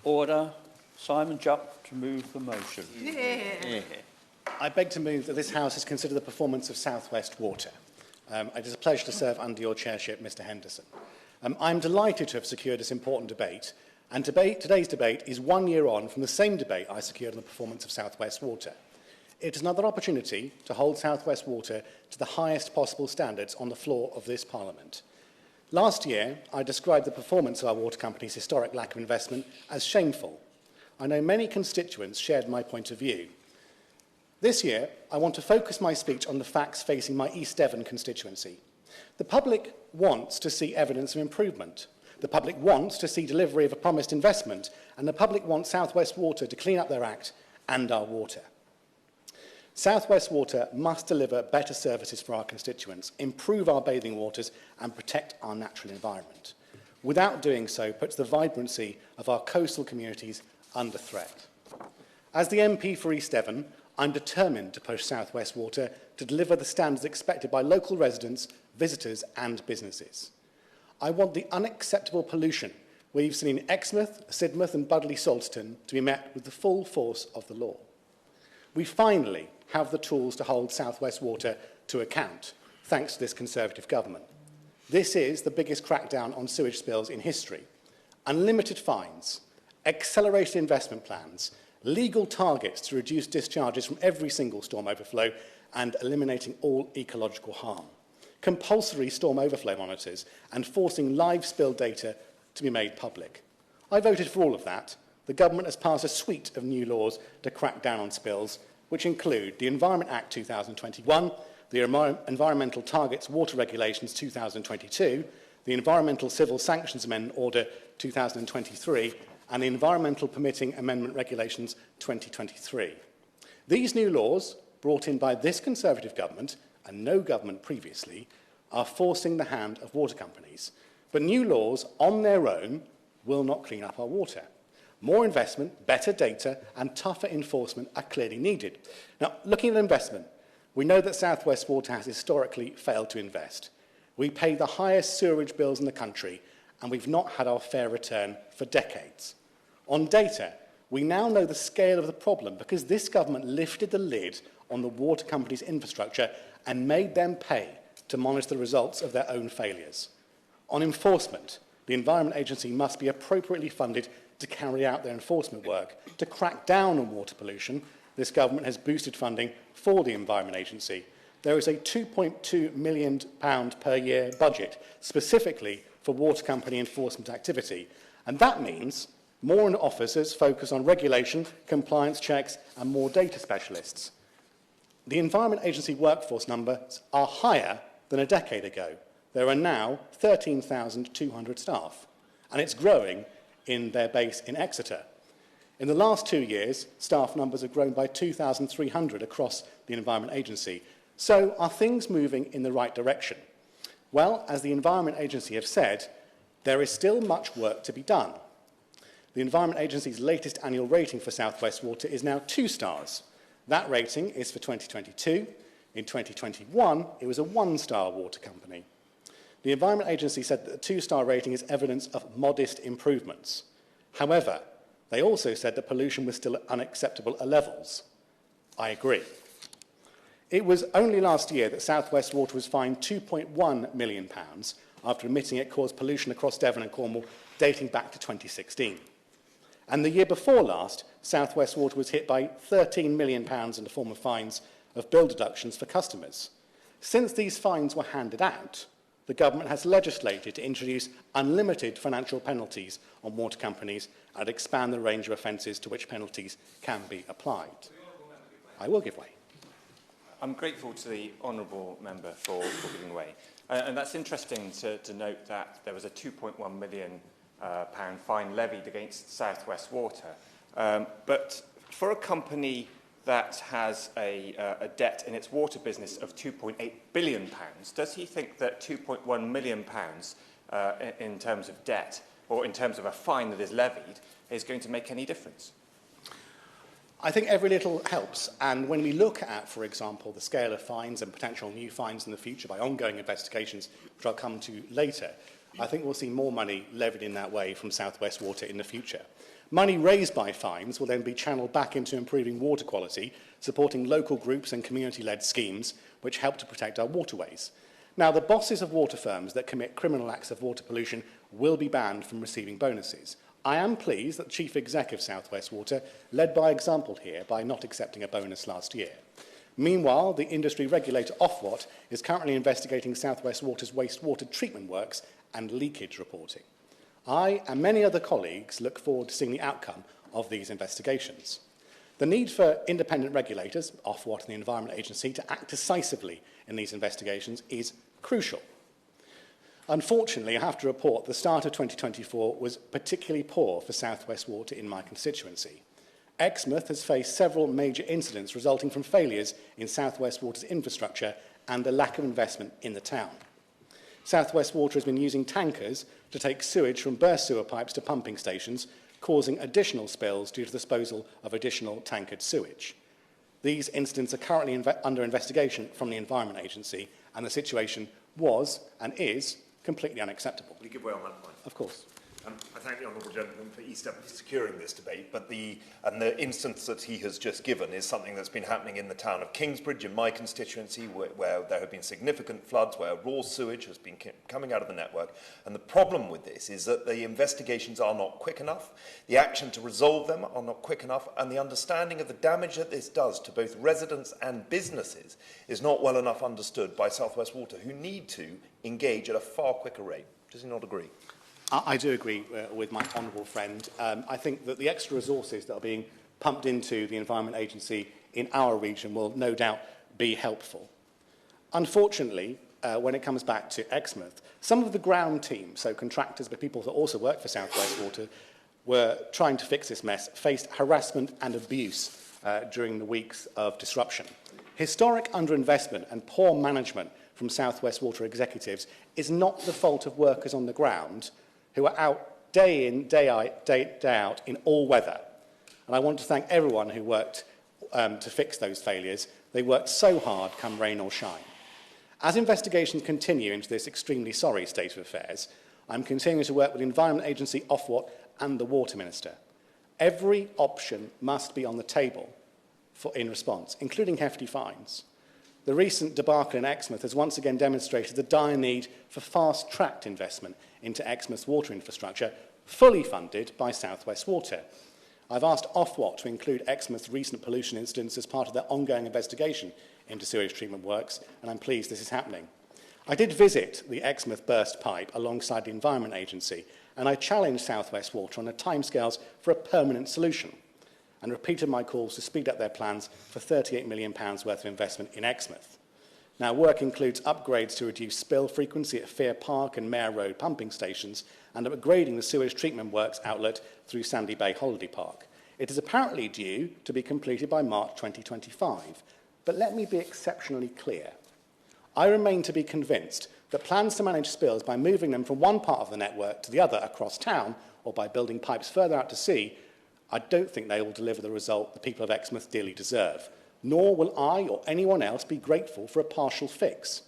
Order. Simon Jupp to move the motion. Yeah. I beg to move that this House has considered the performance of South West Water. It is a pleasure to serve under your chairship, Mr Henderson. I'm delighted to have secured this important debate, and today's debate is 1 year on from the same debate I secured on the performance of South West Water. It is another opportunity to hold South West Water to the highest possible standards on the floor of this Parliament. Last year, I described the performance of our water company's historic lack of investment as shameful. I know many constituents shared my point of view. This year, I want to focus my speech on the facts facing my East Devon constituency. The public wants to see evidence of improvement. The public wants to see delivery of a promised investment, and the public wants South West Water to clean up their act and our water. South West Water must deliver better services for our constituents, improve our bathing waters, and protect our natural environment. Without doing so, puts the vibrancy of our coastal communities under threat. As the MP for East Devon, I'm determined to push South West Water to deliver the standards expected by local residents, visitors and businesses. I want the unacceptable pollution we've seen in Exmouth, Sidmouth and Budleigh Salterton to be met with the full force of the law. We finally have the tools to hold South West Water to account, thanks to this Conservative government. This is the biggest crackdown on sewage spills in history. Unlimited fines, accelerated investment plans, legal targets to reduce discharges from every single storm overflow and eliminating all ecological harm, compulsory storm overflow monitors and forcing live spill data to be made public. I voted for all of that. The government has passed a suite of new laws to crack down on spills, which include the Environment Act 2021, the Environmental Targets Water Regulations 2022, the Environmental Civil Sanctions Amendment Order 2023, and the Environmental Permitting Amendment Regulations 2023. These new laws, brought in by this Conservative government and no government previously, are forcing the hand of water companies. But new laws on their own will not clean up our water. More investment, better data and tougher enforcement are clearly needed. Now, looking at investment, we know that South West Water has historically failed to invest. We pay the highest sewerage bills in the country and we've not had our fair return for decades. On data, we now know the scale of the problem because this government lifted the lid on the water companies' infrastructure and made them pay to monitor the results of their own failures. On enforcement, the Environment Agency must be appropriately funded to carry out their enforcement work. To crack down on water pollution, this government has boosted funding for the Environment Agency. There is a £2.2 million per year budget specifically for water company enforcement activity, and that means more officers focus on regulation, compliance checks and more data specialists. The Environment Agency workforce numbers are higher than a decade ago. There are now 13,200 staff, and it's growing in their base in Exeter. In the last 2 years, staff numbers have grown by 2,300 across the Environment Agency. So are things moving in the right direction? Well, as the Environment Agency have said, there is still much work to be done. The Environment Agency's latest annual rating for South West Water is now 2 stars. That rating is for 2022. In 2021, it was a 1-star water company. The Environment Agency said that the 2-star rating is evidence of modest improvements. However, they also said that pollution was still unacceptable at levels. I agree. It was only last year that South West Water was fined £2.1 million after admitting it caused pollution across Devon and Cornwall dating back to 2016. And the year before last, South West Water was hit by £13 million in the form of fines of bill deductions for customers. Since these fines were handed out, the government has legislated to introduce unlimited financial penalties on water companies and expand the range of offences to which penalties can be applied. I will give way. I'm grateful to the honourable member for giving way. And that's interesting to note that there was a £2.1 million fine levied against South West Water. But for a company that has a debt in its water business of £2.8 billion, does he think that £2.1 million in terms of debt, or in terms of a fine that is levied, is going to make any difference? I think every little helps, and when we look at, for example, the scale of fines and potential new fines in the future by ongoing investigations, which I'll come to later, I think we'll see more money levied in that way from South West Water in the future. Money raised by fines will then be channeled back into improving water quality, supporting local groups and community-led schemes which help to protect our waterways. Now, the bosses of water firms that commit criminal acts of water pollution will be banned from receiving bonuses. I am pleased that the Chief Exec of South West Water led by example here by not accepting a bonus last year. Meanwhile, the industry regulator Ofwat is currently investigating South West Water's wastewater treatment works and leakage reporting. I and many other colleagues look forward to seeing the outcome of these investigations. The need for independent regulators, Ofwat and the Environment Agency, to act decisively in these investigations is crucial. Unfortunately, I have to report the start of 2024 was particularly poor for South West Water in my constituency. Exmouth has faced several major incidents resulting from failures in South West Water's infrastructure and a lack of investment in the town. South West Water has been using tankers to take sewage from burst sewer pipes to pumping stations, causing additional spills due to the disposal of additional tankered sewage. These incidents are currently under investigation from the Environment Agency, and the situation was and is completely unacceptable. Will you give way on that point? Of course. I thank the honourable gentleman for East Devon for securing this debate, but the instance that he has just given is something that's been happening in the town of Kingsbridge, in my constituency, where there have been significant floods, where raw sewage has been coming out of the network. And the problem with this is that the investigations are not quick enough, the action to resolve them are not quick enough, and the understanding of the damage that this does to both residents and businesses is not well enough understood by South West Water, who need to engage at a far quicker rate. Does he not agree? I do agree with my honourable friend. I think that the extra resources that are being pumped into the Environment Agency in our region will no doubt be helpful. Unfortunately, when it comes back to Exmouth, some of the ground team, so contractors but people that also work for South West Water, were trying to fix this mess, faced harassment and abuse during the weeks of disruption. Historic underinvestment and poor management from South West Water executives is not the fault of workers on the ground who are out day in, day out in all weather. And I want to thank everyone who worked to fix those failures. They worked so hard, come rain or shine. As investigations continue into this extremely sorry state of affairs, I'm continuing to work with the Environment Agency, Ofwat and the Water Minister. Every option must be on the table in response, including hefty fines. The recent debacle in Exmouth has once again demonstrated the dire need for fast-tracked investment into Exmouth's water infrastructure, fully funded by South West Water. I've asked Ofwat to include Exmouth's recent pollution incidents as part of their ongoing investigation into sewage treatment works, and I'm pleased this is happening. I did visit the Exmouth burst pipe alongside the Environment Agency, and I challenged South West Water on the timescales for a permanent solution, and repeated my calls to speed up their plans for £38 million worth of investment in Exmouth. Now, work includes upgrades to reduce spill frequency at Fear Park and Mare Road pumping stations and upgrading the sewage treatment works outlet through Sandy Bay Holiday Park. It is apparently due to be completed by March 2025. But let me be exceptionally clear. I remain to be convinced that plans to manage spills by moving them from one part of the network to the other across town or by building pipes further out to sea, I don't think they will deliver the result the people of Exmouth dearly deserve. Nor will I or anyone else be grateful for a partial fix.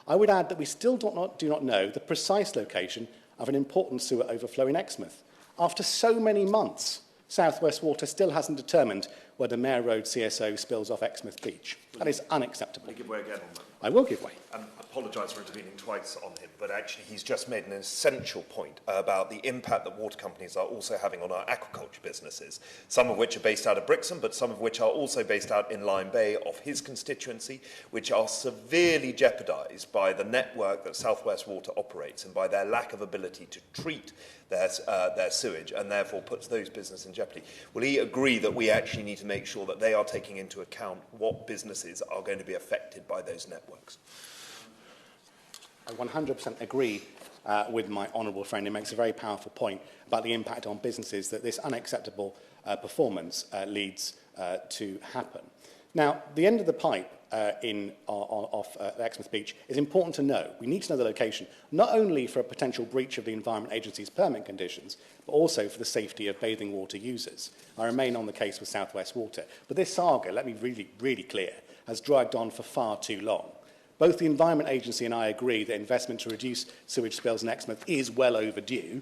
I would add that we still do not know the precise location of an important sewer overflow in Exmouth. After so many months, South West Water still hasn't determined where the Mare Road CSO spills off Exmouth Beach. That is unacceptable. Will you give way again on that? I will give way. I apologise for intervening twice on him, but actually he's just made an essential point about the impact that water companies are also having on our aquaculture businesses, some of which are based out of Brixham, but some of which are also based out in Lyme Bay of his constituency, which are severely jeopardised by the network that South West Water operates and by their lack of ability to treat their sewage, and therefore puts those businesses in jeopardy. Will he agree that we actually need to make sure that they are taking into account what businesses are going to be affected by those networks? I 100% agree with my honourable friend. He makes a very powerful point about the impact on businesses that this unacceptable performance leads to happen. Now, the end of the pipe off Exmouth Beach is important to know. We need to know the location, not only for a potential breach of the Environment Agency's permit conditions, but also for the safety of bathing water users. I remain on the case with South West Water. But this saga, let me be really clear, has dragged on for far too long. Both the Environment Agency and I agree that investment to reduce sewage spills in Exmouth is well overdue,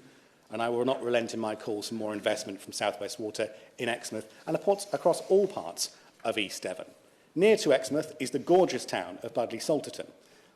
and I will not relent in my calls for more investment from South West Water in Exmouth and across all parts of East Devon. Near to Exmouth is the gorgeous town of Budleigh Salterton.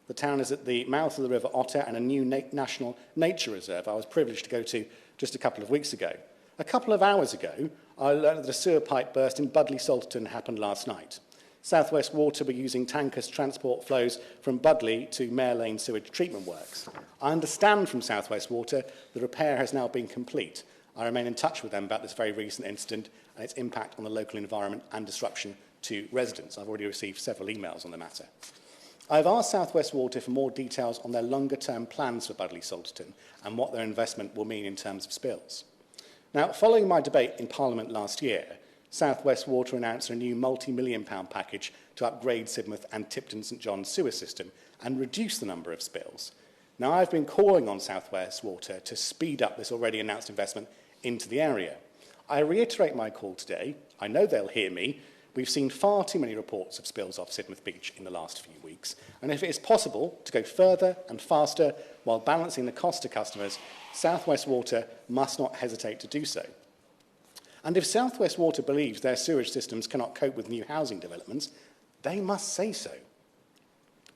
The town is at the mouth of the River Otter and a new national nature reserve I was privileged to go to just a couple of weeks ago. A couple of hours ago, I learned that a sewer pipe burst in Budleigh Salterton happened last night. South West Water were using tankers to transport flows from Budleigh to Mare Lane sewage treatment works. I understand from South West Water the repair has now been complete. I remain in touch with them about this very recent incident and its impact on the local environment and disruption to residents. I've already received several emails on the matter. I've asked South West Water for more details on their longer-term plans for Budleigh Salterton and what their investment will mean in terms of spills. Now, following my debate in Parliament last year, South West Water announced a new multi-million-pound package to upgrade Sidmouth and Tipton St John's sewer system and reduce the number of spills. Now, I've been calling on South West Water to speed up this already announced investment into the area. I reiterate my call today. I know they'll hear me. We've seen far too many reports of spills off Sidmouth Beach in the last few weeks, and if it is possible to go further and faster while balancing the cost to customers, South West Water must not hesitate to do so. And if South West Water believes their sewage systems cannot cope with new housing developments, they must say so.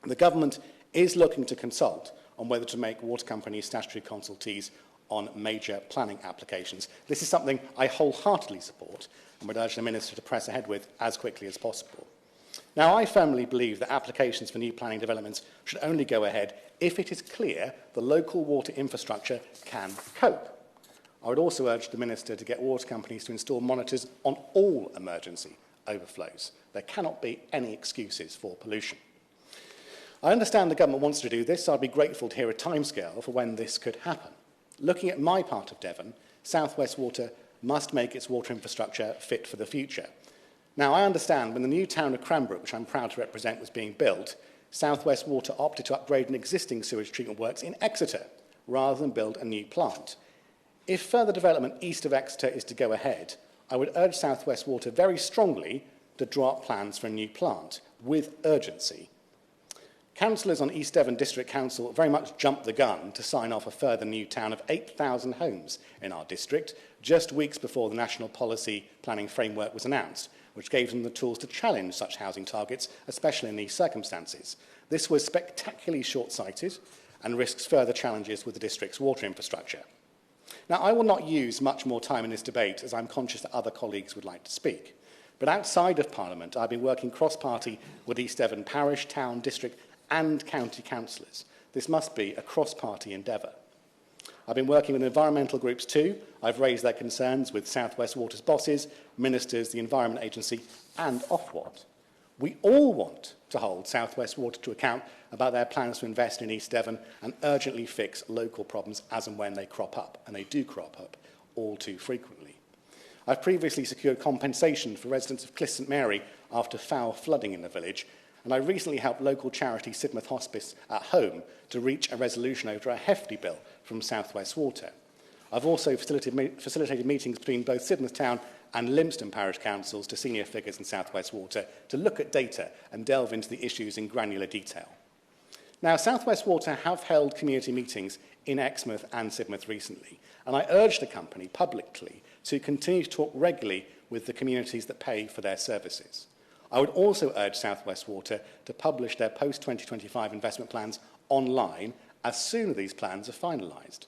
The government is looking to consult on whether to make water companies statutory consultees on major planning applications. This is something I wholeheartedly support and would urge the Minister to press ahead with as quickly as possible. Now, I firmly believe that applications for new planning developments should only go ahead if it is clear the local water infrastructure can cope. I would also urge the Minister to get water companies to install monitors on all emergency overflows. There cannot be any excuses for pollution. I understand the government wants to do this, so I'd be grateful to hear a timescale for when this could happen. Looking at my part of Devon, South West Water must make its water infrastructure fit for the future. Now, I understand when the new town of Cranbrook, which I'm proud to represent, was being built, South West Water opted to upgrade an existing sewage treatment works in Exeter rather than build a new plant. If further development east of Exeter is to go ahead, I would urge South West Water very strongly to draw up plans for a new plant with urgency. Councillors on East Devon District Council very much jumped the gun to sign off a further new town of 8,000 homes in our district, just weeks before the National Policy Planning Framework was announced, which gave them the tools to challenge such housing targets, especially in these circumstances. This was spectacularly short-sighted and risks further challenges with the district's water infrastructure. Now, I will not use much more time in this debate as I'm conscious that other colleagues would like to speak. But outside of Parliament, I've been working cross-party with East Devon Parish, Town, District and County Councillors. This must be a cross-party endeavour. I've been working with environmental groups too. I've raised their concerns with South West Water's bosses, ministers, the Environment Agency and Ofwat. We all want to hold South West Water to account about their plans to invest in East Devon and urgently fix local problems as and when they crop up, and they do crop up all too frequently. I've previously secured compensation for residents of Cliff St Mary after foul flooding in the village, and I recently helped local charity Sidmouth Hospice at Home to reach a resolution over a hefty bill from South West Water. I've also facilitated meetings between both Sidmouth Town and Lympstone Parish Councils to senior figures in South West Water to look at data and delve into the issues in granular detail. Now, South West Water have held community meetings in Exmouth and Sidmouth recently, and I urge the company publicly to continue to talk regularly with the communities that pay for their services. I would also urge South West Water to publish their post-2025 investment plans online as soon as these plans are finalised.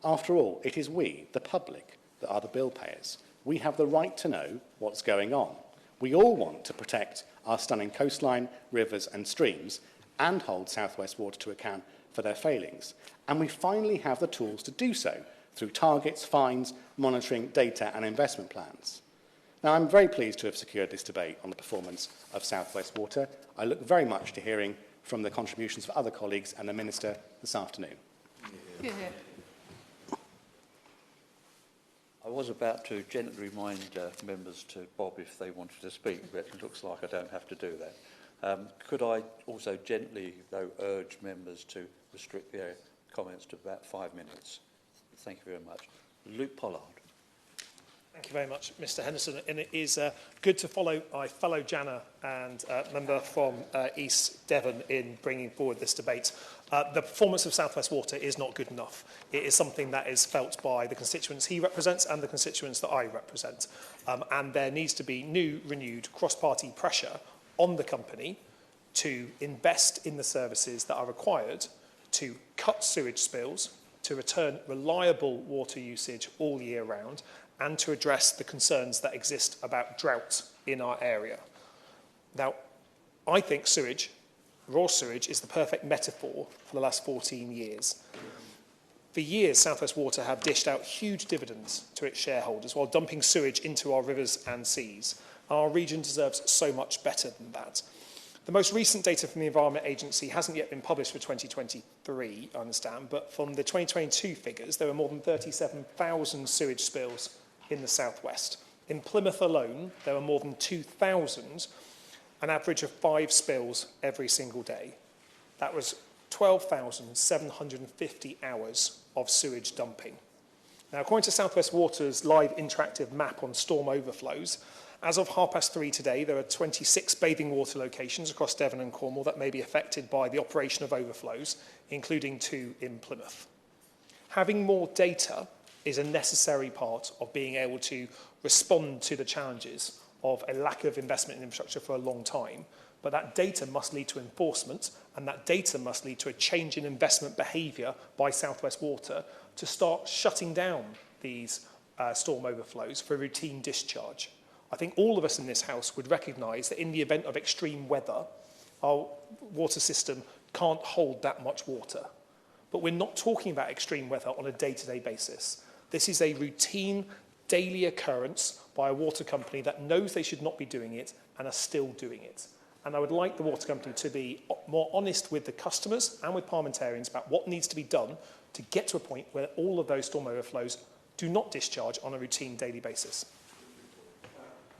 After all, it is we, the public, that are the bill payers. We have the right to know what's going on. We all want to protect our stunning coastline, rivers and streams and hold South West Water to account for their failings. And we finally have the tools to do so through targets, fines, monitoring, data and investment plans. Now, I'm very pleased to have secured this debate on the performance of South West Water. I look very much to hearing from the contributions of other colleagues and the Minister this afternoon. Yeah. I was about to gently remind members to bob if they wanted to speak, but it looks like I don't have to do that. Could I also gently, though, urge members to restrict their comments to about 5 minutes? Thank you very much. Luke Pollard. Thank you very much, Mr Henderson. And it is good to follow my fellow Jana and member from East Devon in bringing forward this debate. The performance of South West Water is not good enough. It is something that is felt by the constituents he represents and the constituents that I represent. And there needs to be new, renewed cross-party pressure on the company to invest in the services that are required to cut sewage spills, to return reliable water usage all year round, and to address the concerns that exist about drought in our area. Now, I think sewage, raw sewage, is the perfect metaphor for the last 14 years. For years, South West Water have dished out huge dividends to its shareholders while dumping sewage into our rivers and seas. Our region deserves so much better than that. The most recent data from the Environment Agency hasn't yet been published for 2023, I understand, but from the 2022 figures, there were more than 37,000 sewage spills in the southwest. In Plymouth alone, there were more than 2,000, an average of 5 spills every single day. That was 12,750 hours of sewage dumping. Now, according to South West Water's live interactive map on storm overflows, as of 3:30 today, there are 26 bathing water locations across Devon and Cornwall that may be affected by the operation of overflows, including 2 in Plymouth. Having more data is a necessary part of being able to respond to the challenges of a lack of investment in infrastructure for a long time. But that data must lead to enforcement, and that data must lead to a change in investment behaviour by South West Water to start shutting down these storm overflows for routine discharge. I think all of us in this House would recognise that in the event of extreme weather, our water system can't hold that much water. But we're not talking about extreme weather on a day-to-day basis. This is a routine, daily occurrence by a water company that knows they should not be doing it and are still doing it. And I would like the water company to be more honest with the customers and with parliamentarians about what needs to be done to get to a point where all of those storm overflows do not discharge on a routine daily basis.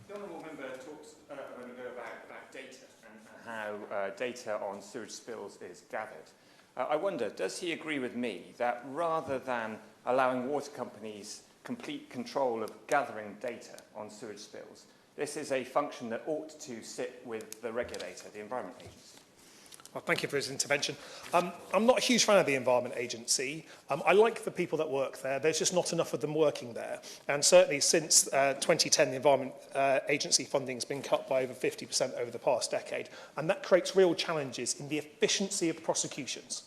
The honourable member talked a moment ago about data and how data on sewage spills is gathered. I wonder, does he agree with me that rather than allowing water companies complete control of gathering data on sewage spills, this is a function that ought to sit with the regulator, the Environment Agency? Well, thank you for his intervention. I'm not a huge fan of the Environment Agency. I like the people that work there. There's just not enough of them working there. And certainly since 2010, the Environment Agency funding has been cut by over 50% over the past decade. And that creates real challenges in the efficiency of prosecutions.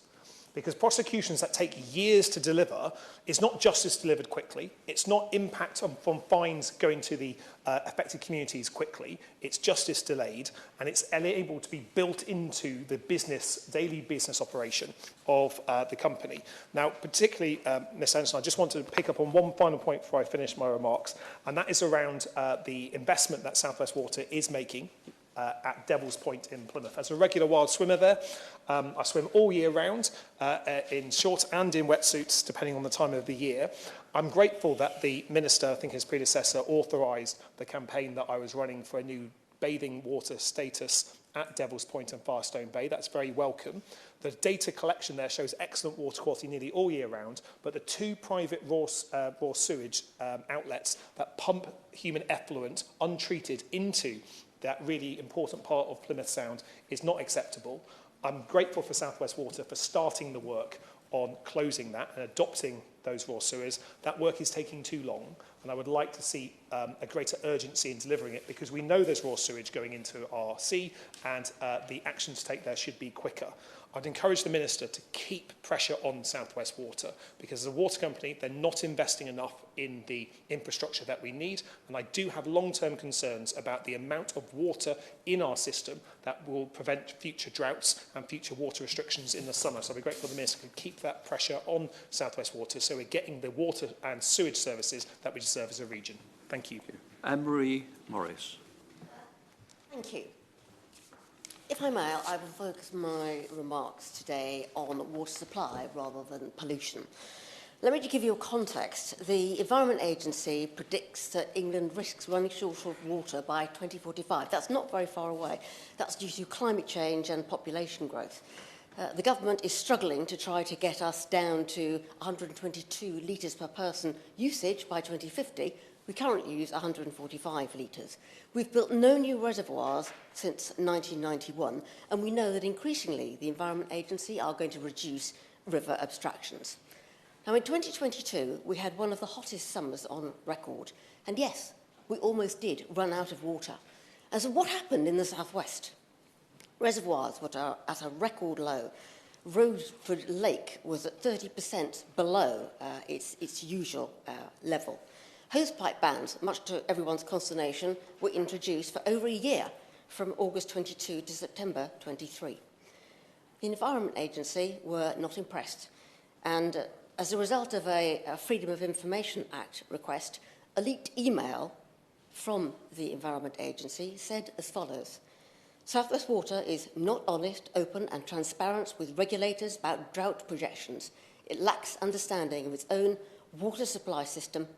Because prosecutions that take years to deliver is not justice delivered quickly. It's not impact from fines going to the affected communities quickly. It's justice delayed, and it's able to be built into the daily business operation of the company. Now, particularly, Ms. Anderson, I just want to pick up on one final point before I finish my remarks, and that is around the investment that South West Water is making at Devil's Point in Plymouth. As a regular wild swimmer there, I swim all year round in shorts and in wetsuits, depending on the time of the year. I'm grateful that the Minister, I think his predecessor, authorised the campaign that I was running for a new bathing water status at Devil's Point and Firestone Bay. That's very welcome. The data collection there shows excellent water quality nearly all year round, but the 2 private raw sewage outlets that pump human effluent untreated into that really important part of Plymouth Sound is not acceptable. I'm grateful for South West Water for starting the work on closing that and adopting those raw sewers. That work is taking too long, and I would like to see a greater urgency in delivering it, because we know there's raw sewage going into our sea, and the action to take there should be quicker. I'd encourage the Minister to keep pressure on South West Water, because as a water company, they're not investing enough in the infrastructure that we need, and I do have long-term concerns about the amount of water in our system that will prevent future droughts and future water restrictions in the summer. So I'd be grateful the Minister can keep that pressure on South West Water so we're getting the water and sewage services that we deserve as a region. Thank you. Anne-Marie Morris. Thank you. If I may, I will focus my remarks today on water supply rather than pollution. Let me just give you a context. The Environment Agency predicts that England risks running short of water by 2045. That's not very far away. That's due to climate change and population growth. The government is struggling to try to get us down to 122 litres per person usage by 2050, We currently use 145 litres. We've built no new reservoirs since 1991, and we know that increasingly the Environment Agency are going to reduce river abstractions. Now, in 2022, we had one of the hottest summers on record, and yes, we almost did run out of water. And so what happened in the southwest? Reservoirs were at a record low. Rosewood Lake was at 30% below its usual level. Hosepipe bans, much to everyone's consternation, were introduced for over a year, from August 22 to September 23. The Environment Agency were not impressed, and as a result of a Freedom of Information Act request, a leaked email from the Environment Agency said as follows: South West Water is not honest, open and transparent with regulators about drought projections. It lacks understanding of its own water supply system.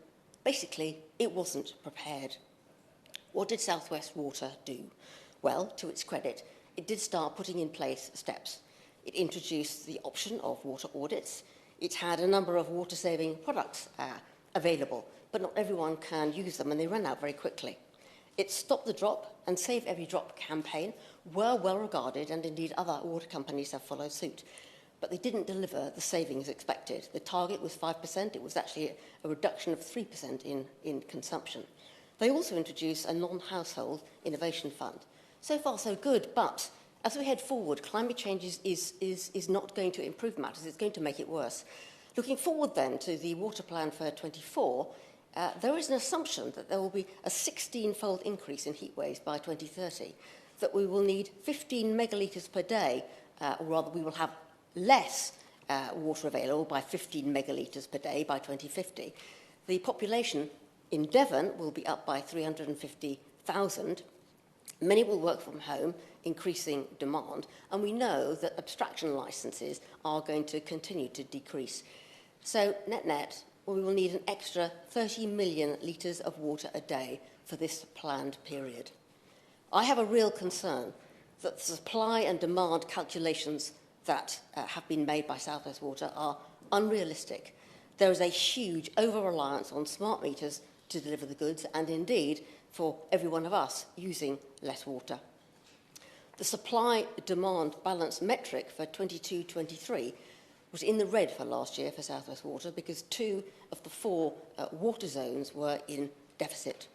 Basically, it wasn't prepared. What did South West Water do? Well, to its credit, it did start putting in place steps. It introduced the option of water audits. It had a number of water-saving products available, but not everyone can use them, and they ran out very quickly. Its Stop the Drop and Save Every Drop campaign were well regarded, and indeed other water companies have followed suit. But they didn't deliver the savings expected. The target was 5%. It was actually a reduction of 3% in consumption. They also introduced a non-household innovation fund. So far, so good, but as we head forward, climate change is not going to improve matters. It's going to make it worse. Looking forward then to the water plan for 24, there is an assumption that there will be a 16-fold increase in heat waves by 2030, that we will need 15 megalitres per day, or rather we will have less water available by 15 megalitres per day by 2050. The population in Devon will be up by 350,000. Many will work from home, increasing demand, and we know that abstraction licences are going to continue to decrease. So, net-net, we will need an extra 30 million litres of water a day for this planned period. I have a real concern that the supply and demand calculations that have been made by South West Water are unrealistic. There is a huge over-reliance on smart meters to deliver the goods, and indeed for every one of us using less water. The supply-demand balance metric for 22-23 was in the red for last year for South West Water because 2 of the 4 water zones were in deficit.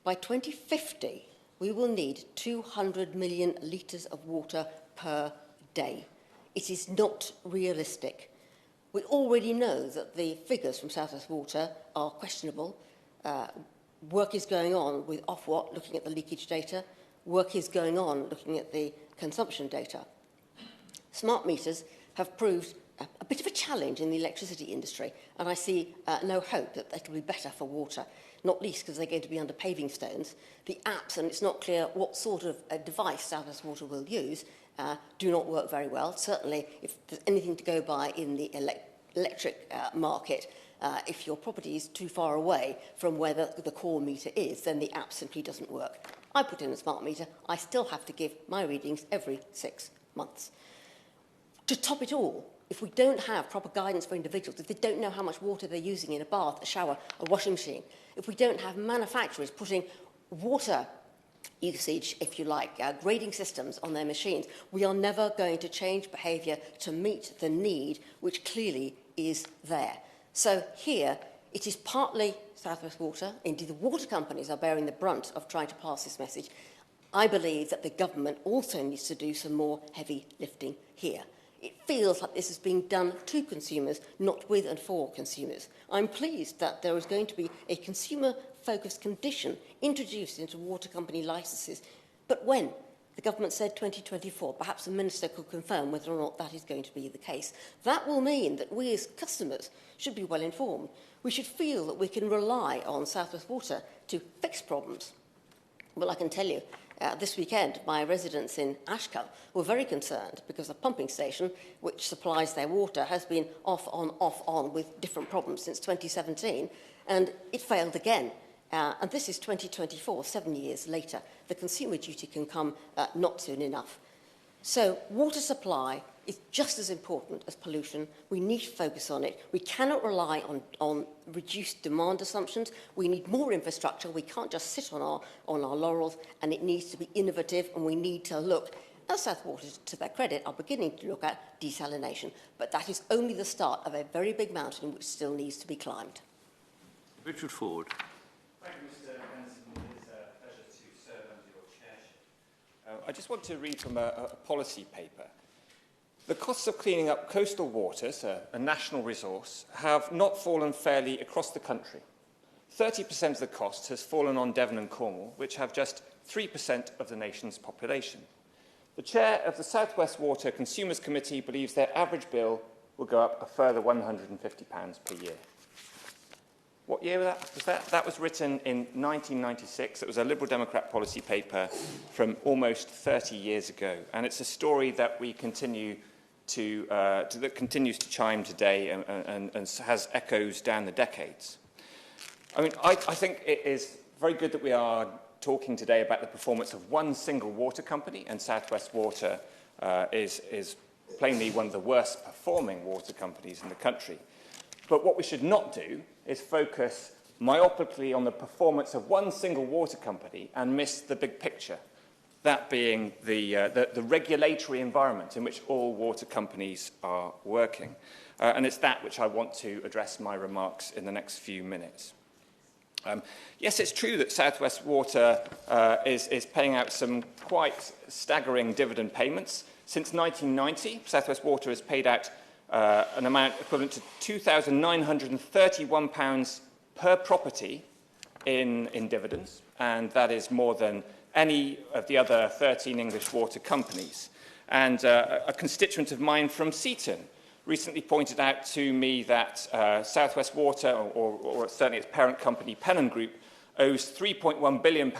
By 2050, we will need 200 million litres of water per day. It is not realistic. We already know that the figures from South West Water are questionable. Work is going on with Ofwat looking at the leakage data. Work is going on looking at the consumption data. Smart meters have proved a bit of a challenge in the electricity industry, and I see no hope that it will be better for water, not least because they're going to be under paving stones. The apps, and it's not clear what sort of a device South West Water will use, do not work very well. Certainly, if there's anything to go by in the electric market, if your property is too far away from where the core meter is, then the app simply doesn't work. I put in a smart meter. I still have to give my readings every 6 months. To top it all, if we don't have proper guidance for individuals, if they don't know how much water they're using in a bath, a shower, a washing machine, if we don't have manufacturers putting water usage, if you like, grading systems on their machines, we are never going to change behaviour to meet the need, which clearly is there. So here, it is partly South West Water, indeed the water companies are bearing the brunt of trying to pass this message. I believe that the government also needs to do some more heavy lifting here. It feels like this is being done to consumers, not with and for consumers. I'm pleased that there is going to be a consumer-focused condition introduced into water company licences. But when? The government said 2024. Perhaps the Minister could confirm whether or not that is going to be the case. That will mean that we as customers should be well informed. We should feel that we can rely on South West Water to fix problems. Well, I can tell you, this weekend, my residents in Ashcombe were very concerned because the pumping station, which supplies their water, has been off on with different problems since 2017, and it failed again. And this is 2024, 7 years later. The consumer duty can come not soon enough. So water supply is just as important as pollution. We need to focus on it. We cannot rely on reduced demand assumptions. We need more infrastructure. We can't just sit on our laurels, and it needs to be innovative, and we need to look, as South Water, to their credit, are beginning to look at desalination. But that is only the start of a very big mountain which still needs to be climbed. Richard Ford. Thank you, Mr. Henderson. It is a pleasure to serve under your chairship. I just want to read from a policy paper. The costs of cleaning up coastal waters, a national resource, have not fallen fairly across the country. 30% of the cost has fallen on Devon and Cornwall, which have just 3% of the nation's population. The chair of the South West Water Consumers Committee believes their average bill will go up a further £150 per year. What year was that? That was written in 1996. It was a Liberal Democrat policy paper from almost 30 years ago. And it's a story that we continue that continues to chime today and has echoes down the decades. I mean, I think it is very good that we are talking today about the performance of one single water company, and South West Water is plainly one of the worst performing water companies in the country. But what we should not do is focus myopically on the performance of one single water company and miss the big picture, that being the regulatory environment in which all water companies are working. And it's that which I want to address my remarks in the next few minutes. Yes, it's true that South West Water is paying out some quite staggering dividend payments. Since 1990, South West Water has paid out an amount equivalent to £2,931 per property in dividends, and that is more than any of the other 13 English water companies. And a constituent of mine from Seaton recently pointed out to me that South West Water, or certainly its parent company, Pennon Group, owes £3.1 billion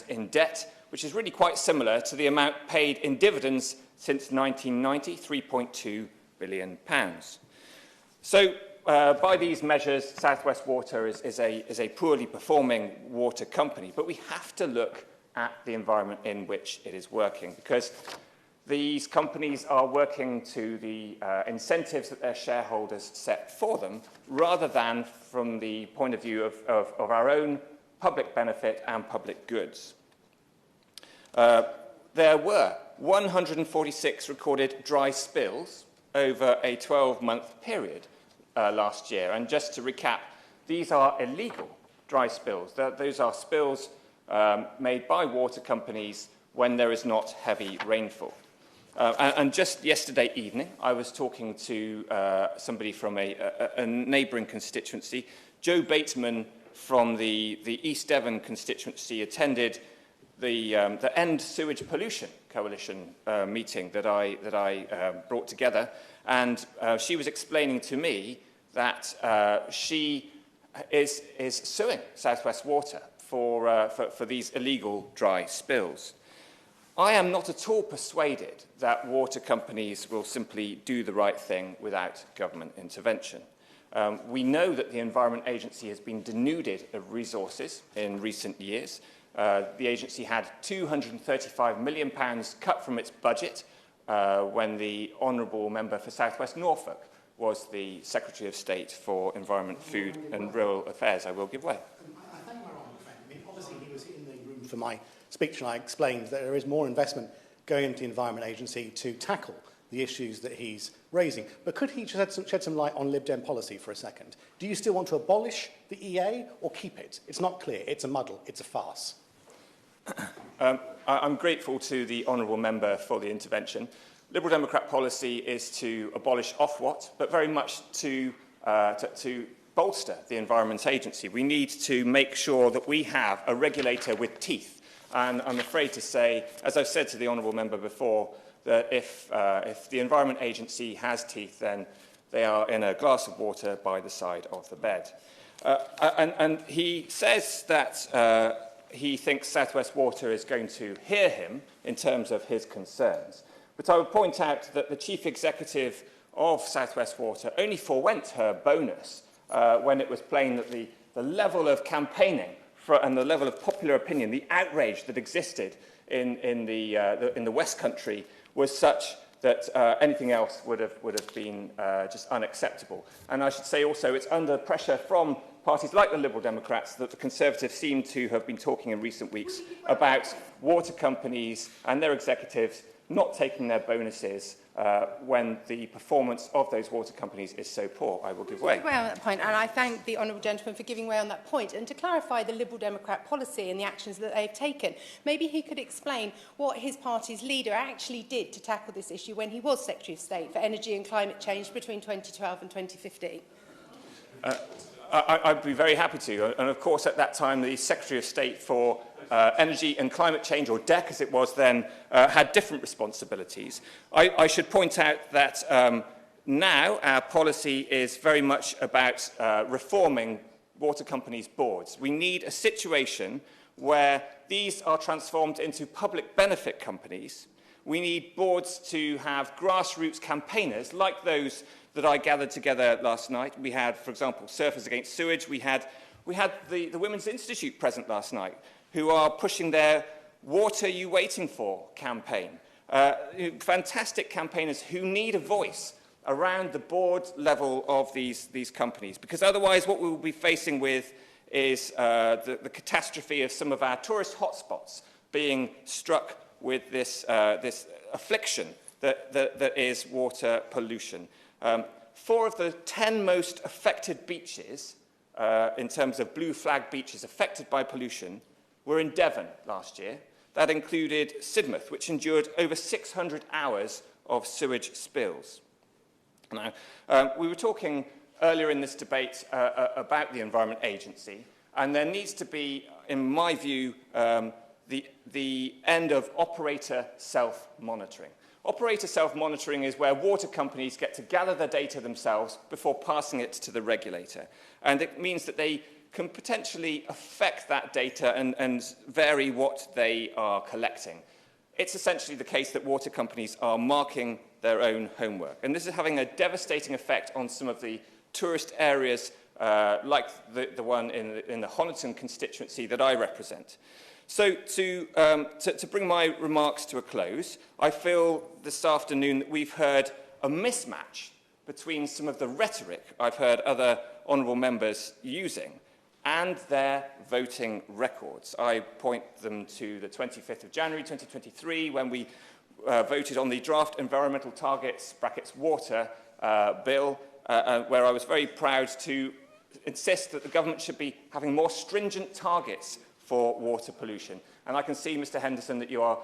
in debt, which is really quite similar to the amount paid in dividends since 1990, £3.2 billion. So, by these measures, South West Water is a poorly performing water company, but we have to look at the environment in which it is working, because these companies are working to the incentives that their shareholders set for them, rather than from the point of view of our own public benefit and public goods. There were 146 recorded dry spills over a 12-month period last year. And just to recap, these are illegal dry spills. Those are spills made by water companies when there is not heavy rainfall. And just yesterday evening, I was talking to somebody from a neighbouring constituency. Joe Bateman from the East Devon constituency attended the End Sewage Pollution Coalition meeting that I brought together, and she was explaining to me that she is suing South West Water for these illegal dry spills. I am not at all persuaded that water companies will simply do the right thing without government intervention. We know that the Environment Agency has been denuded of resources in recent years. The agency had £235 million cut from its budget when the Honourable Member for South West Norfolk was the Secretary of State for Environment, Food and Rural Affairs. I will give way. I thank my honourable friend. I mean, obviously he was in the room for my speech, and I explained that there is more investment going into the Environment Agency to tackle the issues that he's raising. But could he shed some light on Lib Dem policy for a second? Do you still want to abolish the EA or keep it? It's not clear. It's a muddle. It's a farce. I'm grateful to the Honourable Member for the intervention. Liberal Democrat policy is to abolish Ofwat, but very much to bolster the Environment Agency. We need to make sure that we have a regulator with teeth. And I'm afraid to say, as I've said to the Honourable Member before, that if the Environment Agency has teeth, then they are in a glass of water by the side of the bed. And he says that he thinks South West Water is going to hear him in terms of his concerns. But I would point out that the Chief Executive of South West Water only forewent her bonus when it was plain that the level of campaigning and the level of popular opinion, the outrage that existed in the West Country was such that anything else would have been just unacceptable. And I should say also it's under pressure from parties like the Liberal Democrats that the Conservatives seem to have been talking in recent weeks about water companies and their executives not taking their bonuses when the performance of those water companies is so poor. I will give way. On that point, and I thank the honourable gentleman for giving way on that point. And to clarify the Liberal Democrat policy and the actions that they've taken, maybe he could explain what his party's leader actually did to tackle this issue when he was Secretary of State for Energy and Climate Change between 2012 and 2015. I'd be very happy to. And of course, at that time, the Secretary of State for Energy and Climate Change, or DEC as it was then, had different responsibilities. I should point out that now our policy is very much about reforming water companies' boards. We need a situation where these are transformed into public benefit companies. We need boards to have grassroots campaigners like those that I gathered together last night. We had, for example, Surfers Against Sewage. We had the Women's Institute present last night, who are pushing their What Are You Waiting For campaign. Fantastic campaigners who need a voice around the board level of these companies, because otherwise what we will be facing with is the catastrophe of some of our tourist hotspots being struck with this affliction that is water pollution. 4 of the 10 most affected beaches, in terms of blue flag beaches affected by pollution, were in Devon last year. That included Sidmouth, which endured over 600 hours of sewage spills. Now, we were talking earlier in this debate about the Environment Agency, and there needs to be, in my view, the end of operator self-monitoring. Operator self-monitoring is where water companies get to gather their data themselves before passing it to the regulator. And it means that they can potentially affect that data and vary what they are collecting. It's essentially the case that water companies are marking their own homework. And this is having a devastating effect on some of the tourist areas like the one in the Honiton constituency that I represent. So to bring my remarks to a close, I feel this afternoon that we've heard a mismatch between some of the rhetoric I've heard other honourable members using and their voting records. I point them to the 25th of January 2023, when we voted on the draft environmental targets (water) bill, where I was very proud to insist that the government should be having more stringent targets for water pollution. And I can see, Mr. Henderson, that you are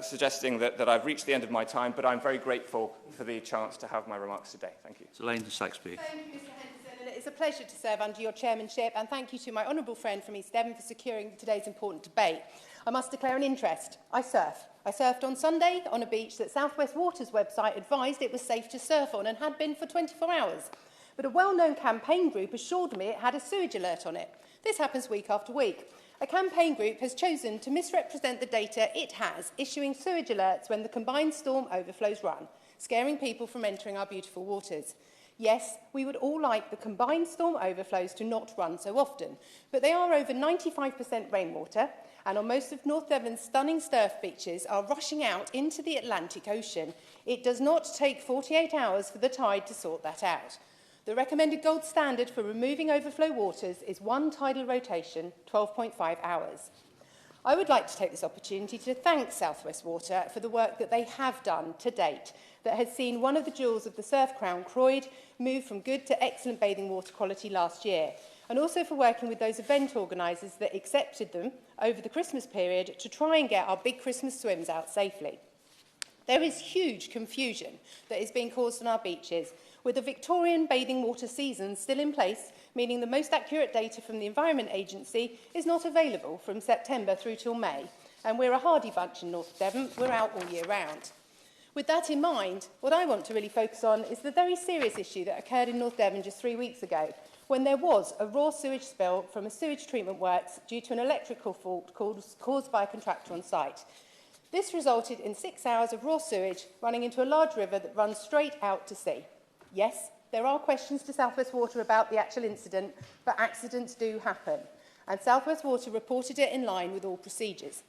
suggesting that I've reached the end of my time, but I'm very grateful for the chance to have my remarks today. Thank you. Sir Lane Saxby. Thank you, Mr. Henderson, and it's a pleasure to serve under your chairmanship, and thank you to my honourable friend from East Devon for securing today's important debate. I must declare an interest. I surf. I surfed on Sunday on a beach that South West Water's website advised it was safe to surf on and had been for 24 hours. But a well-known campaign group assured me it had a sewage alert on it. This happens week after week. A campaign group has chosen to misrepresent the data it has, issuing sewage alerts when the combined storm overflows run, scaring people from entering our beautiful waters. Yes, we would all like the combined storm overflows to not run so often, but they are over 95% rainwater, and on most of North Devon's stunning surf beaches are rushing out into the Atlantic Ocean. It does not take 48 hours for the tide to sort that out. The recommended gold standard for removing overflow waters is 1 tidal rotation, 12.5 hours. I would like to take this opportunity to thank South West Water for the work that they have done to date, that has seen one of the jewels of the surf crown, Croyd, move from good to excellent bathing water quality last year, and also for working with those event organisers that accepted them over the Christmas period to try and get our big Christmas swims out safely. There is huge confusion that is being caused on our beaches, with the Victorian bathing water season still in place, meaning the most accurate data from the Environment Agency is not available from September through till May. And we're a hardy bunch in North Devon, we're out all year round. With that in mind, what I want to really focus on is the very serious issue that occurred in North Devon just 3 weeks ago, when there was a raw sewage spill from a sewage treatment works due to an electrical fault caused by a contractor on site. This resulted in 6 hours of raw sewage running into a large river that runs straight out to sea. Yes, there are questions to South West Water about the actual incident, but accidents do happen, and South West Water reported it in line with all procedures.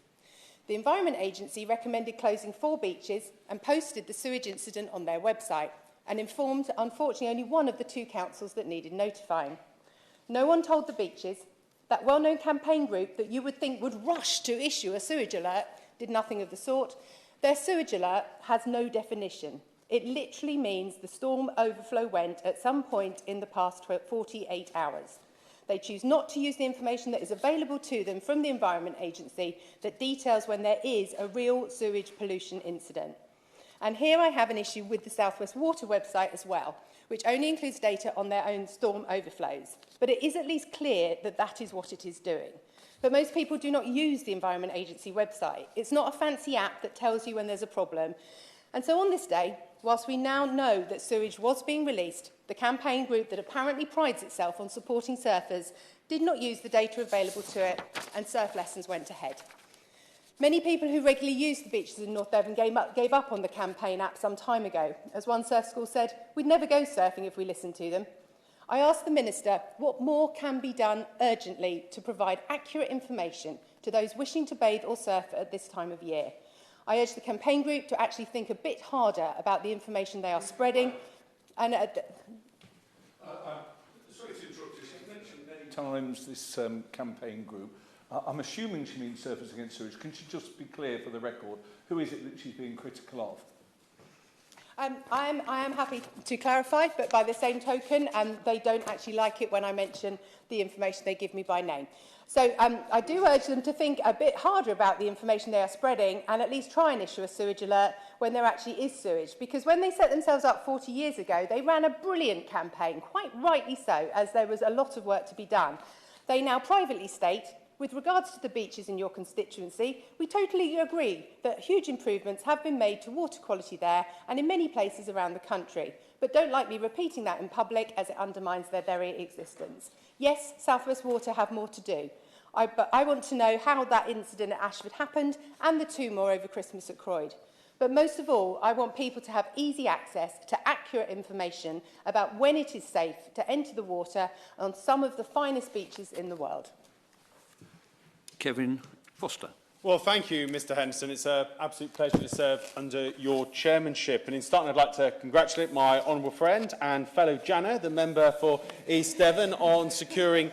the Environment Agency recommended closing 4 beaches and posted the sewage incident on their website and informed, unfortunately, only one of the 2 councils that needed notifying. No one told the beaches. That well-known campaign group that you would think would rush to issue a sewage alert did nothing of the sort. Their sewage alert has no definition. It literally means the storm overflow went at some point in the past 48 hours. They choose not to use the information that is available to them from the Environment Agency that details when there is a real sewage pollution incident. And here I have an issue with the South West Water website as well, which only includes data on their own storm overflows. But it is at least clear that that is what it is doing. But most people do not use the Environment Agency website. It's not a fancy app that tells you when there's a problem. And so on this day, whilst we now know that sewage was being released, the campaign group that apparently prides itself on supporting surfers did not use the data available to it, and surf lessons went ahead. Many people who regularly use the beaches in North Devon gave up on the campaign app some time ago. As one surf school said, we'd never go surfing if we listened to them. I asked the Minister what more can be done urgently to provide accurate information to those wishing to bathe or surf at this time of year. I urge the campaign group to actually think a bit harder about the information they are spreading. And sorry to interrupt you. She's mentioned many times this campaign group. I'm assuming she means Surfers Against Sewage. Can she just be clear for the record? Who is it that she's being critical of? I am happy to clarify, but by the same token, they don't actually like it when I mention the information they give me by name. So I do urge them to think a bit harder about the information they are spreading and at least try and issue a sewage alert when there actually is sewage. Because when they set themselves up 40 years ago, they ran a brilliant campaign, quite rightly so, as there was a lot of work to be done. They now privately state, with regards to the beaches in your constituency, we totally agree that huge improvements have been made to water quality there and in many places around the country, but don't like me repeating that in public as it undermines their very existence. Yes, South West Water have more to do, but I want to know how that incident at Ashford happened and the 2 more over Christmas at Croyd. But most of all, I want people to have easy access to accurate information about when it is safe to enter the water on some of the finest beaches in the world. Kevin Foster. Well, thank you, Mr Henderson. It's an absolute pleasure to serve under your chairmanship. And in starting, I'd like to congratulate my honourable friend and fellow Jana, the member for East Devon, on securing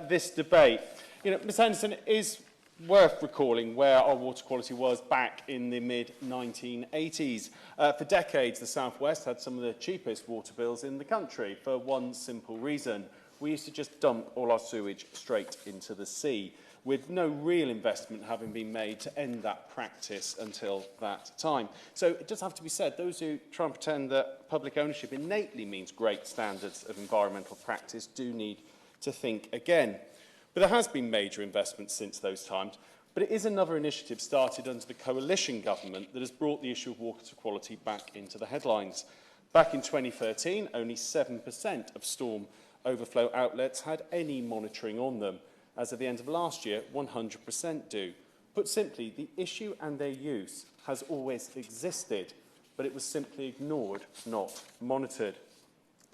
this debate. You know, Mr Henderson, it is worth recalling where our water quality was back in the mid-1980s. For decades, the South West had some of the cheapest water bills in the country for one simple reason. We used to just dump all our sewage straight into the sea, with no real investment having been made to end that practice until that time. So it does have to be said, those who try and pretend that public ownership innately means great standards of environmental practice do need to think again. But there has been major investment since those times, but it is another initiative started under the coalition government that has brought the issue of water quality back into the headlines. Back in 2013, only 7% of storm overflow outlets had any monitoring on them. As at the end of last year, 100% do. Put simply, the issue and their use has always existed, but it was simply ignored, not monitored.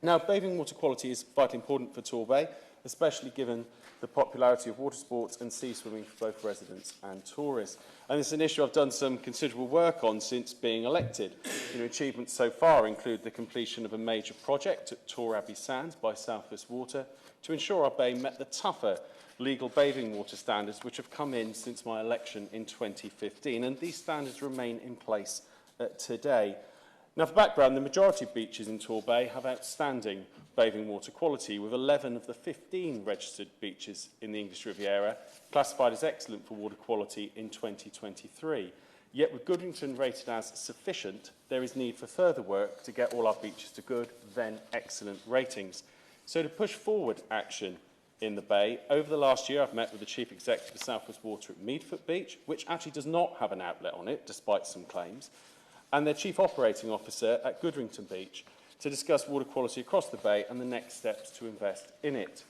Now, bathing water quality is vitally important for Torbay, especially given the popularity of water sports and sea swimming for both residents and tourists. And it's an issue I've done some considerable work on since being elected. Achievements so far include the completion of a major project at Tor Abbey Sands by South West Water to ensure our bay met the tougher legal bathing water standards which have come in since my election in 2015, and these standards remain in place today. Now, for background, the majority of beaches in Torbay have outstanding bathing water quality, with 11 of the 15 registered beaches in the English Riviera classified as excellent for water quality in 2023. Yet, with Goodwington rated as sufficient, there is need for further work to get all our beaches to good, then excellent ratings. So, to push forward action in the Bay, over the last year I've met with the Chief Executive of South West Water at Meadfoot Beach, which actually does not have an outlet on it, despite some claims, and their Chief Operating Officer at Goodwington Beach to discuss water quality across the Bay and the next steps to invest in it.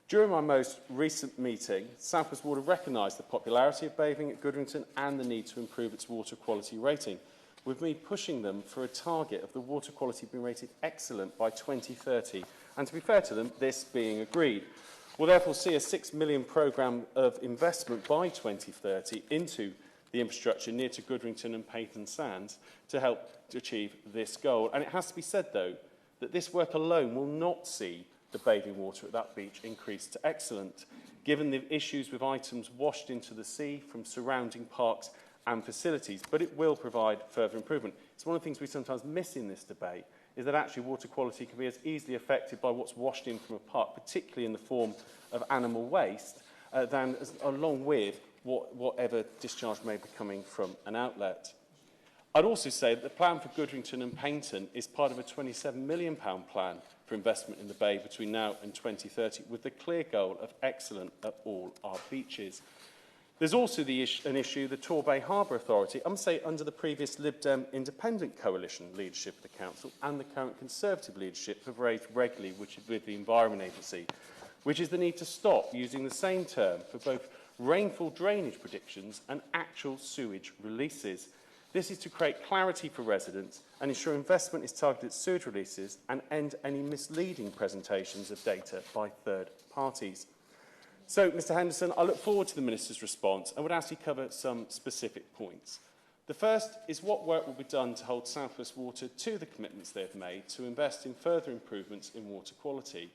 During my most recent meeting, South West Water recognised the popularity of bathing at Goodwington and the need to improve its water quality rating, with me pushing them for a target of the water quality being rated excellent by 2030, and to be fair to them, this being agreed. We'll therefore see a £6 million programme of investment by 2030 into the infrastructure near to Goodrington and Payton Sands to help to achieve this goal. And it has to be said, though, that this work alone will not see the bathing water at that beach increase to excellent, given the issues with items washed into the sea from surrounding parks and facilities, but it will provide further improvement. It's one of the things we sometimes miss in this debate, is that actually water quality can be as easily affected by what's washed in from a park, particularly in the form of animal waste, along with whatever discharge may be coming from an outlet. I'd also say that the plan for Goodrington and Payton is part of a £27 million plan for investment in the Bay between now and 2030, with the clear goal of excellence at all our beaches. There's also an issue, the Torbay Harbour Authority, I must say under the previous Lib Dem Independent Coalition leadership of the Council and the current Conservative leadership have raised regularly with the Environment Agency, which is the need to stop using the same term for both rainfall drainage predictions and actual sewage releases. This is to create clarity for residents and ensure investment is targeted at sewage releases and end any misleading presentations of data by third parties. So, Mr Henderson, I look forward to the Minister's response and would ask you to cover some specific points. The first is what work will be done to hold South West Water to the commitments they have made to invest in further improvements in water quality.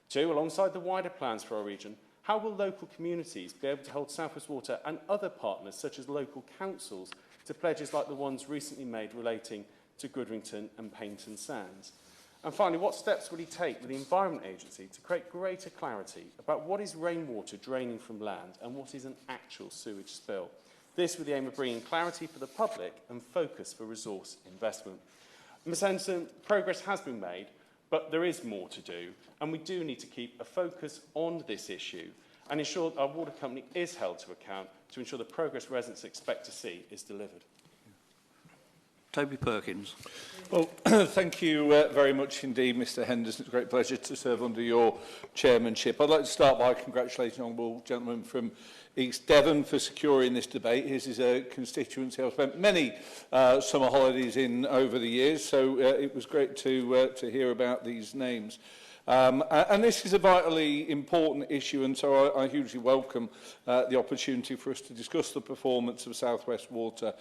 Two, alongside the wider plans for our region, how will local communities be able to hold South West Water and other partners, such as local councils, to pledges like the ones recently made relating to Goodrington and Payton Sands? And finally, what steps will he take with the Environment Agency to create greater clarity about what is rainwater draining from land and what is an actual sewage spill? This with the aim of bringing clarity for the public and focus for resource investment. Ms Henderson, progress has been made, but there is more to do, and we do need to keep a focus on this issue and ensure our water company is held to account to ensure the progress residents expect to see is delivered. Toby Perkins. Well, thank you very much indeed, Mr Henderson. It's a great pleasure to serve under your chairmanship. I'd like to start by congratulating the honourable gentleman from East Devon for securing this debate. His is a constituency I've spent many summer holidays in over the years, so it was great to hear about these names. And this is a vitally important issue, and so I hugely welcome the opportunity for us to discuss the performance of South West Water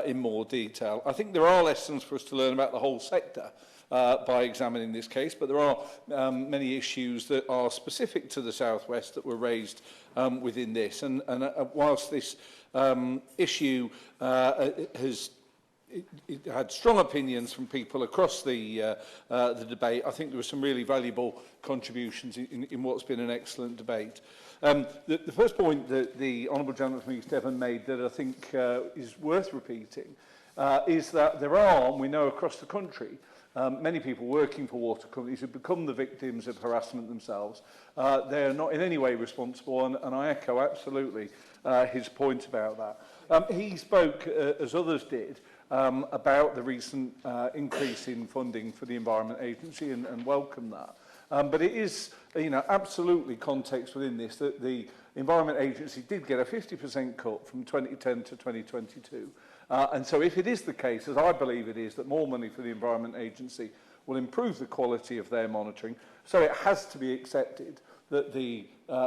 in more detail. I think there are lessons for us to learn about the whole sector by examining this case, but there are many issues that are specific to the South West that were raised within this. And whilst this issue it had strong opinions from people across the debate, I think there were some really valuable contributions in what's been an excellent debate. The first point that the Honourable Gentleman from East Devon made that I think is worth repeating is that there are, and we know across the country, many people working for water companies who become the victims of harassment themselves. They are not in any way responsible, and I echo absolutely his point about that. He spoke, as others did, about the recent increase in funding for the Environment Agency and welcome that. But it is, absolutely context within this that the Environment Agency did get a 50% cut from 2010 to 2022. And so if it is the case, as I believe it is, that more money for the Environment Agency will improve the quality of their monitoring, so it has to be accepted that the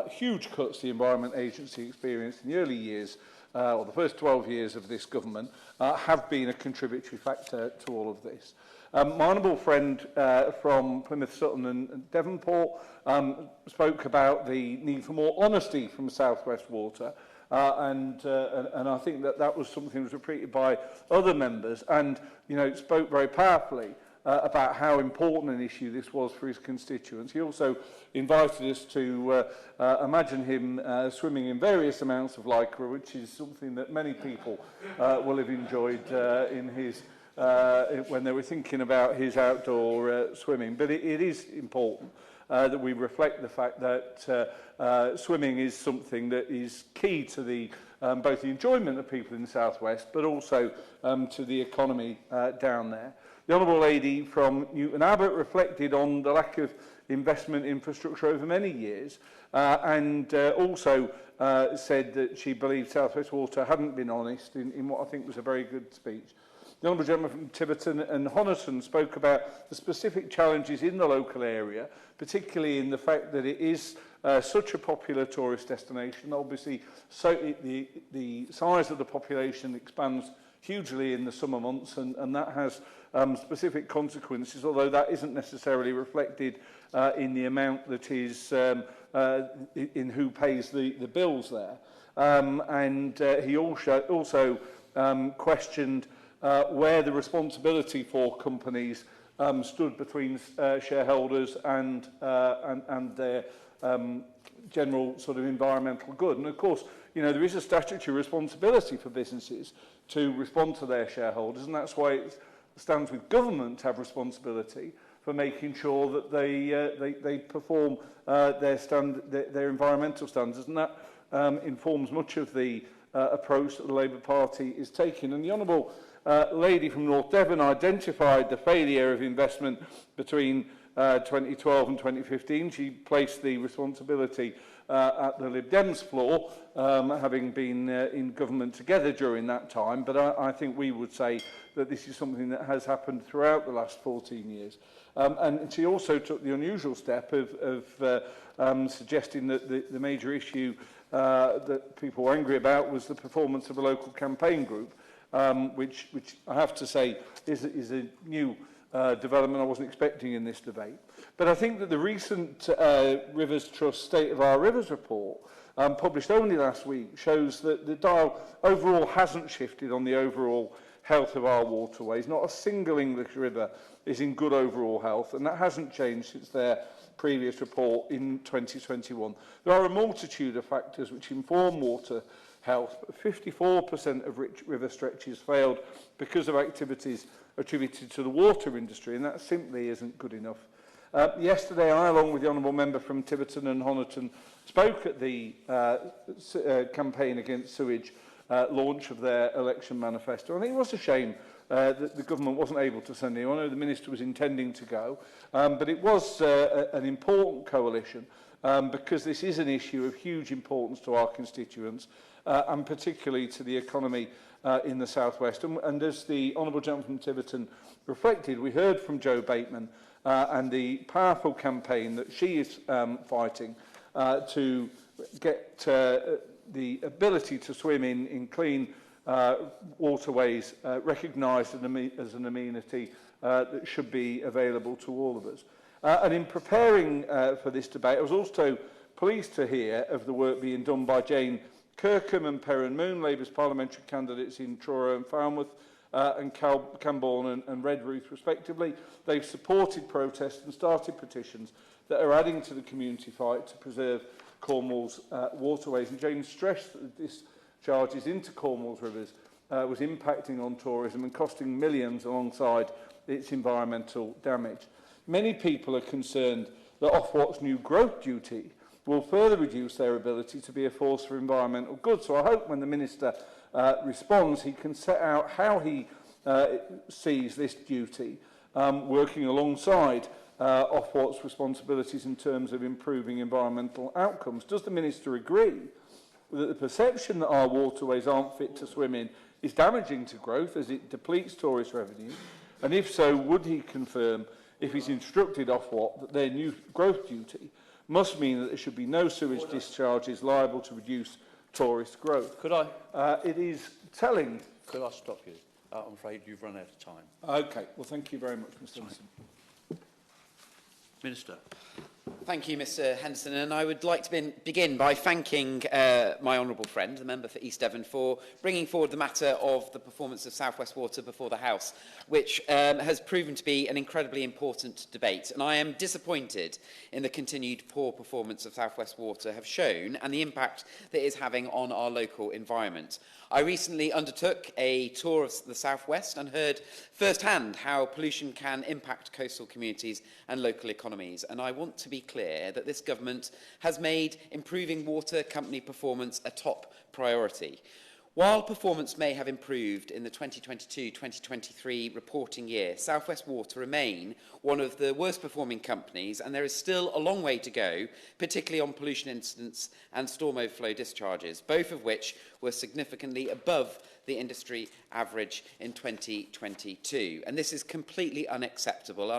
huge cuts the Environment Agency experienced in the early years or the first 12 years of this government have been a contributory factor to all of this. My honourable friend from Plymouth, Sutton and Devonport spoke about the need for more honesty from South West Water, and I think that was something that was repeated by other members, and spoke very powerfully about how important an issue this was for his constituents. He also invited us to imagine him swimming in various amounts of lycra, which is something that many people will have enjoyed in his when they were thinking about his outdoor swimming. But it is important that we reflect the fact that swimming is something that is key to the both the enjoyment of people in the South West, but also to the economy down there. The Honourable Lady from Newton Abbot reflected on the lack of investment infrastructure over many years and also said that she believed South West Water hadn't been honest in what I think was a very good speech. the Honourable Gentleman from Tiverton and Honiton spoke about the specific challenges in the local area, particularly in the fact that it is such a popular tourist destination. Obviously, the size of the population expands hugely in the summer months, and that has specific consequences, although that isn't necessarily reflected in the amount that is in who pays the bills there. He also questioned where the responsibility for companies stood between shareholders and their general sort of environmental good. And of course, you know, there is a statutory responsibility for businesses to respond to their shareholders, and that's why it stands with government to have responsibility for making sure that they perform their environmental standards, and that informs much of the approach that the Labour Party is taking. And the Honourable lady from North Devon identified the failure of investment between 2012 and 2015. She placed the responsibility at the Lib Dems floor, having been in government together during that time. But I think we would say that this is something that has happened throughout the last 14 years. And she also took the unusual step of suggesting that the major issue that people were angry about was the performance of a local campaign group, which I have to say is a new development I wasn't expecting in this debate. But I think that the recent Rivers Trust State of Our Rivers report, published only last week, shows that the dial overall hasn't shifted on the overall health of our waterways. Not a single English river is in good overall health, and that hasn't changed since their previous report in 2021. There are a multitude of factors which inform water health, but 54% of rich river stretches failed because of activities attributed to the water industry, and that simply isn't good enough. Yesterday, I, along with the Honourable Member from Tiverton and Honiton, spoke at the campaign against sewage launch of their election manifesto. I think it was a shame that the government wasn't able to send anyone. I know the Minister was intending to go, but it was an important coalition because this is an issue of huge importance to our constituents and particularly to the economy in the South West. And as the Honourable Gentleman from Tiverton reflected, we heard from Jo Bateman and the powerful campaign that she is fighting to get the ability to swim in clean waterways recognised as an amenity that should be available to all of us. And in preparing for this debate, I was also pleased to hear of the work being done by Jane Kirkham and Perrin Moon, Labour's parliamentary candidates in Truro and Falmouth, and Camborne and Redruth, respectively. They've supported protests and started petitions that are adding to the community fight to preserve Cornwall's waterways. And Jane stressed that this discharges into Cornwall's rivers was impacting on tourism and costing millions alongside its environmental damage. Many people are concerned that Ofwat's new growth duty will further reduce their ability to be a force for environmental good. So I hope when the Minister responds, he can set out how he sees this duty working alongside Ofwat's responsibilities in terms of improving environmental outcomes. Does the Minister agree that the perception that our waterways aren't fit to swim in is damaging to growth as it depletes tourist revenue? And if so, would he confirm, if he's instructed Ofwat, that their new growth duty must mean that there should be no sewage discharges liable to reduce tourist growth? Could I? It is telling. Could I stop you? I'm afraid you've run out of time. Okay. Well, thank you very much, Mr. Henderson. Minister. Thank you, Mr. Henderson, and I would like to begin by thanking my honourable friend, the member for East Devon, for bringing forward the matter of the performance of South West Water before the House, which has proven to be an incredibly important debate. And I am disappointed in the continued poor performance of South West Water have shown and the impact that it is having on our local environment. I recently undertook a tour of the South West and heard firsthand how pollution can impact coastal communities and local economies. And I want to be clear that this government has made improving water company performance a top priority. While performance may have improved in the 2022-2023 reporting year, South West Water remain one of the worst performing companies, and there is still a long way to go, particularly on pollution incidents and storm overflow discharges, both of which were significantly above the industry average in 2022. And this is completely unacceptable.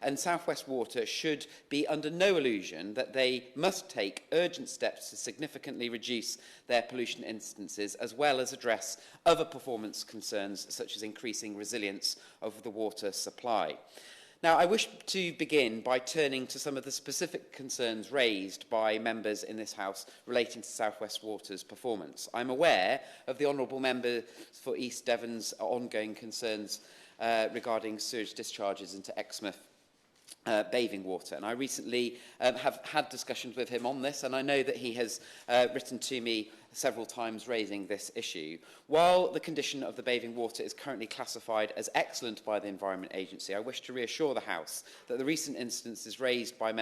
And South West Water should be under no illusion that they must take urgent steps to significantly reduce their pollution instances, as well as address other performance concerns, such as increasing resilience of the water supply. Now, I wish to begin by turning to some of the specific concerns raised by members in this House relating to South West Water's performance. I'm aware of the Honourable Member for East Devon's ongoing concerns regarding sewage discharges into Exmouth bathing water, and I recently have had discussions with him on this, and I know that he has written to me several times raising this issue. While the condition of the bathing water is currently classified as excellent by the Environment Agency, I wish to reassure the House that the recent instances raised by the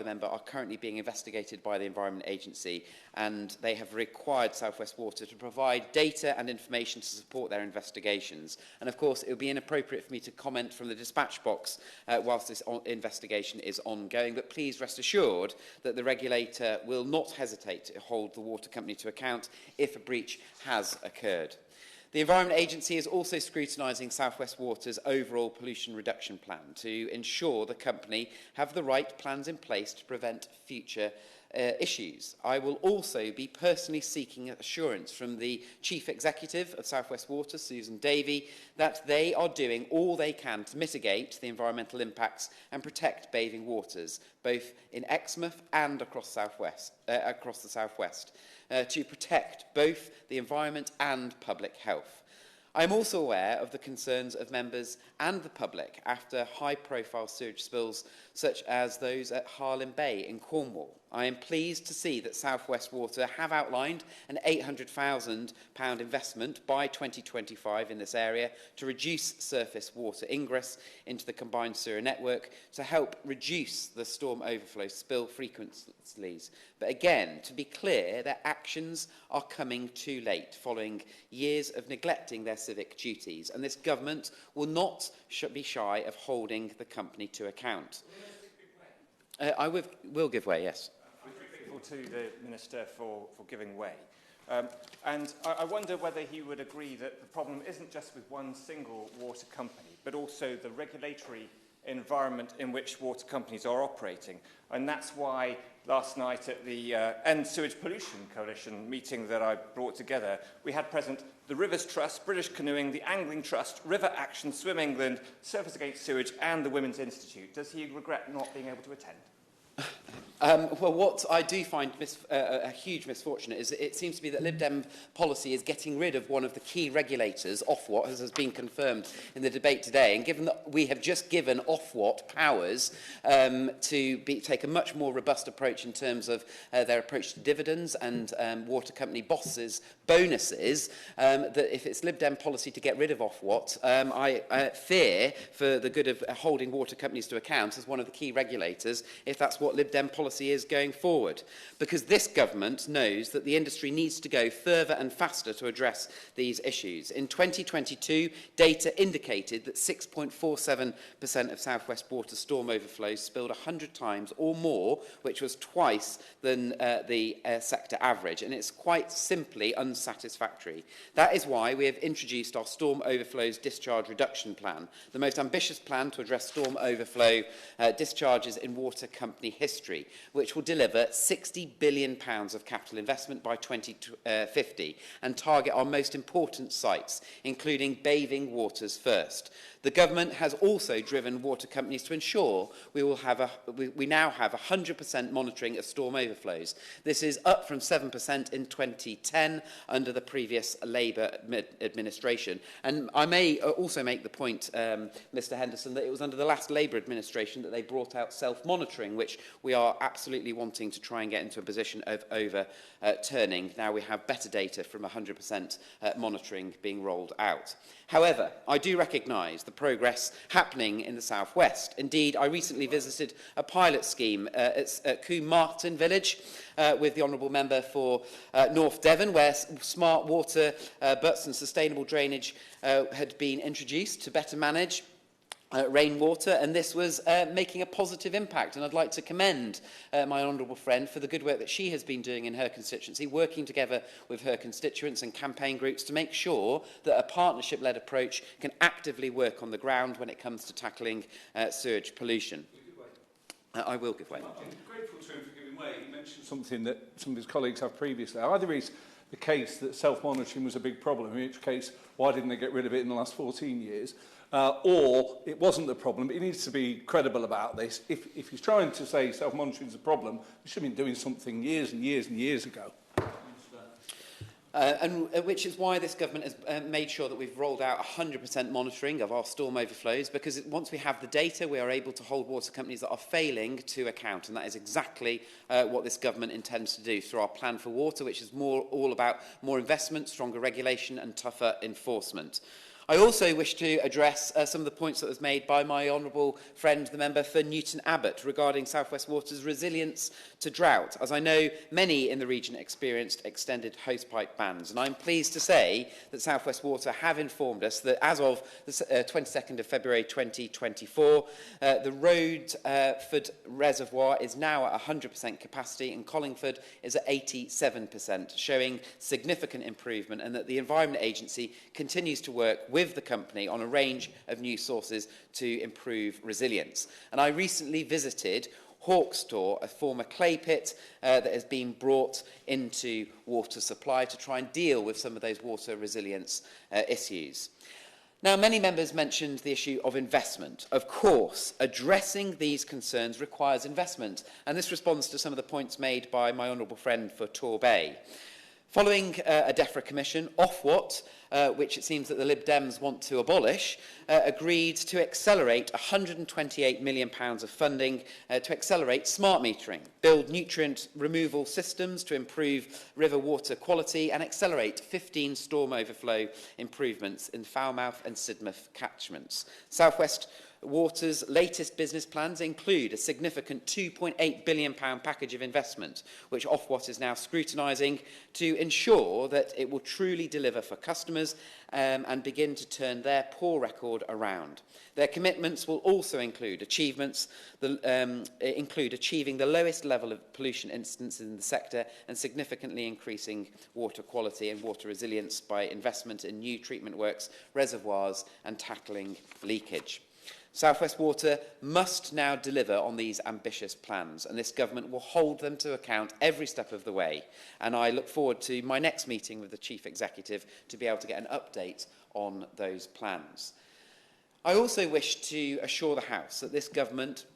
member are currently being investigated by the Environment Agency, and they have required South West Water to provide data and information to support their investigations. And of course, it would be inappropriate for me to comment from the dispatch box whilst this investigation is ongoing, but please rest assured that the regulator will not hesitate to hold the water company to account if a breach has occurred. The Environment Agency is also scrutinising South West Water's overall pollution reduction plan to ensure the company have the right plans in place to prevent future issues. I will also be personally seeking assurance from the Chief Executive of South West Water, Susan Davey, that they are doing all they can to mitigate the environmental impacts and protect bathing waters, both in Exmouth and across the South West, to protect both the environment and public health. I am also aware of the concerns of members and the public after high-profile sewage spills such as those at Harlem Bay in Cornwall. I am pleased to see that South West Water have outlined an £800,000 investment by 2025 in this area to reduce surface water ingress into the combined sewer network to help reduce the storm overflow spill frequencies. But again, to be clear, their actions are coming too late following years of neglecting their civic duties, and this government will not be shy of holding the company to account. I will give way, yes. I'm grateful to the Minister for giving way. And I wonder whether he would agree that the problem isn't just with one single water company, but also the regulatory environment in which water companies are operating. And that's why last night at the End Sewage Pollution Coalition meeting that I brought together, we had present the Rivers Trust, British Canoeing, the Angling Trust, River Action, Swim England, Surfers Against Sewage and the Women's Institute. Does he regret not being able to attend? Well, what I do find a huge misfortune is that it seems to be that Lib Dem policy is getting rid of one of the key regulators, Ofwat, as has been confirmed in the debate today. And given that we have just given Ofwat powers to take a much more robust approach in terms of their approach to dividends and water company bosses' bonuses, that if it's Lib Dem policy to get rid of Ofwat, I fear for the good of holding water companies to account as one of the key regulators, if that's what Lib Dem policy is going forward, because this government knows that the industry needs to go further and faster to address these issues. In 2022, data indicated that 6.47% of South West Water storm overflows spilled 100 times or more, which was twice than the sector average, and it's quite simply unsatisfactory. That is why we have introduced our Storm Overflows Discharge Reduction Plan, the most ambitious plan to address storm overflow discharges in water company history, which will deliver £60 billion of capital investment by 2050 and target our most important sites, including bathing waters first. The government has also driven water companies to ensure we now have 100% monitoring of storm overflows. This is up from 7% in 2010 under the previous Labour administration. And I may also make the point, Mr Henderson, that it was under the last Labour administration that they brought out self-monitoring, which we are absolutely wanting to try and get into a position of overturning. Now we have better data from 100% monitoring being rolled out. However, I do recognise the progress happening in the South West. Indeed, I recently visited a pilot scheme at Combe Martin Village with the Honourable Member for North Devon, where smart water butts and sustainable drainage had been introduced to better manage rainwater, and this was making a positive impact. And I'd like to commend my honourable friend for the good work that she has been doing in her constituency, working together with her constituents and campaign groups to make sure that a partnership-led approach can actively work on the ground when it comes to tackling sewage pollution. I will give way. I'm grateful to him for giving way. He mentioned something that some of his colleagues have previously. Either is the case that self-monitoring was a big problem, in which case, why didn't they get rid of it in the last 14 years? Or it wasn't the problem. He needs to be credible about this. If he's trying to say self-monitoring is a problem, he should have been doing something years and years and years ago. Which is why this government has made sure that we've rolled out 100% monitoring of our storm overflows, because once we have the data, we are able to hold water companies that are failing to account, and that is exactly what this government intends to do through our plan for water, which is all about more investment, stronger regulation and tougher enforcement. I also wish to address some of the points that was made by my honourable friend, the member for Newton Abbott, regarding South West Water's resilience to drought, as I know many in the region experienced extended hosepipe bans. And I'm pleased to say that South West Water have informed us that as of the 22nd of February 2024, the Rodeford Reservoir is now at 100% capacity and Collingford is at 87%, showing significant improvement, and that the Environment Agency continues to work with the company on a range of new sources to improve resilience. And I recently visited Hawkstore, a former clay pit that has been brought into water supply to try and deal with some of those water resilience issues. Now, many members mentioned the issue of investment. Of course, addressing these concerns requires investment, and this responds to some of the points made by my honourable friend for Torbay. Following a DEFRA commission, Ofwat, which it seems that the Lib Dems want to abolish, agreed to accelerate £128 million of funding to accelerate smart metering, build nutrient removal systems to improve river water quality, and accelerate 15 storm overflow improvements in Falmouth and Sidmouth catchments. South West Water's latest business plans include a significant £2.8 billion package of investment, which Ofwat is now scrutinising to ensure that it will truly deliver for customers and begin to turn their poor record around. Their commitments will also include achieving the lowest level of pollution incidence in the sector and significantly increasing water quality and water resilience by investment in new treatment works, reservoirs and tackling leakage. South West Water must now deliver on these ambitious plans, and this government will hold them to account every step of the way. And I look forward to my next meeting with the Chief Executive to be able to get an update on those plans. I also wish to assure the House that this government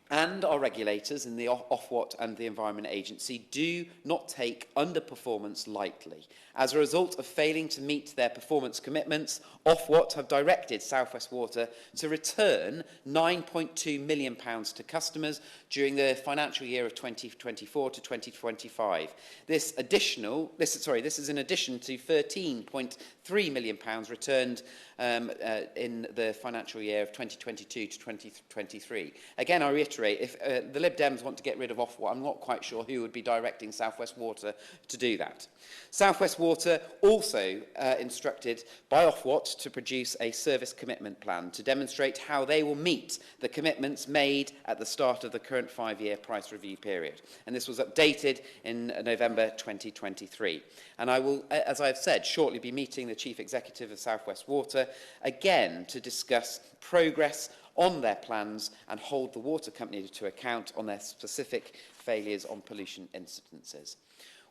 and our regulators in the Ofwat and the Environment Agency do not take underperformance lightly. As a result of failing to meet their performance commitments, Ofwat have directed South West Water to return £9.2 million to customers during the financial year of 2024 to 2025. This is in addition to £13.3 million returned in the financial year of 2022 to 2023. Again, I reiterate, if the Lib Dems want to get rid of Ofwat, I'm not quite sure who would be directing South West Water to do that. South West Water also instructed by Ofwat to produce a service commitment plan to demonstrate how they will meet the commitments made at the start of the current 5-year price review period. And this was updated in November 2023. And I will, as I've said, shortly be meeting the Chief Executive of South West Water again to discuss progress on their plans and hold the water company to account on their specific failures on pollution incidences.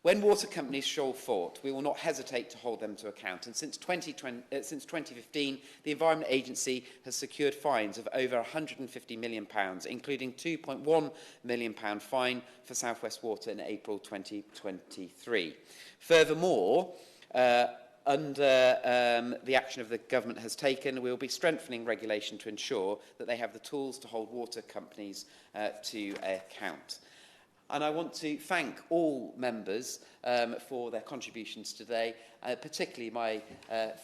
When water companies show fault, we will not hesitate to hold them to account. And since 2015, the Environment Agency has secured fines of over £150 million, including £2.1 million fine for South West Water in April 2023. Furthermore, under the action of the government has taken, we will be strengthening regulation to ensure that they have the tools to hold water companies to account. And I want to thank all members for their contributions today, particularly my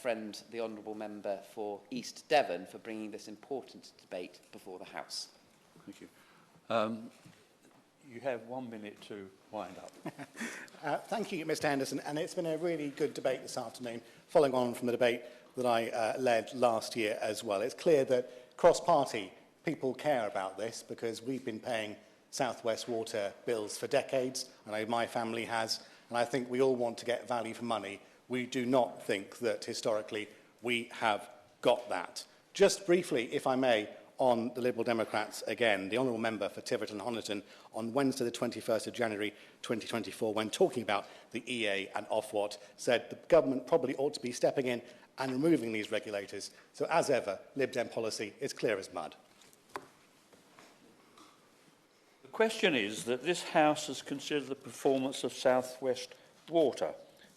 friend, the Honourable Member for East Devon, for bringing this important debate before the House. Thank you. You have 1 minute to wind up. Thank you, Mr Henderson, and it's been a really good debate this afternoon, following on from the debate that I led last year as well. It's clear that cross-party, people care about this because we've been paying South West Water bills for decades. I know my family has, and I think we all want to get value for money. We do not think that historically we have got that. Just briefly, if I may, on the Liberal Democrats again, the Honourable Member for Tiverton Honiton on Wednesday the 21st of January 2024, when talking about the EA and Ofwat, said the government probably ought to be stepping in and removing these regulators. So as ever, Lib Dem policy is clear as mud. The question is that this House has considered the performance of South West Water.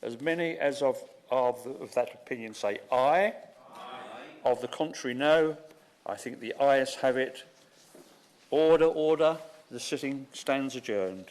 As many as of that opinion say aye. Aye. Of the contrary, no. I think the ayes have it. Order, order. The sitting stands adjourned.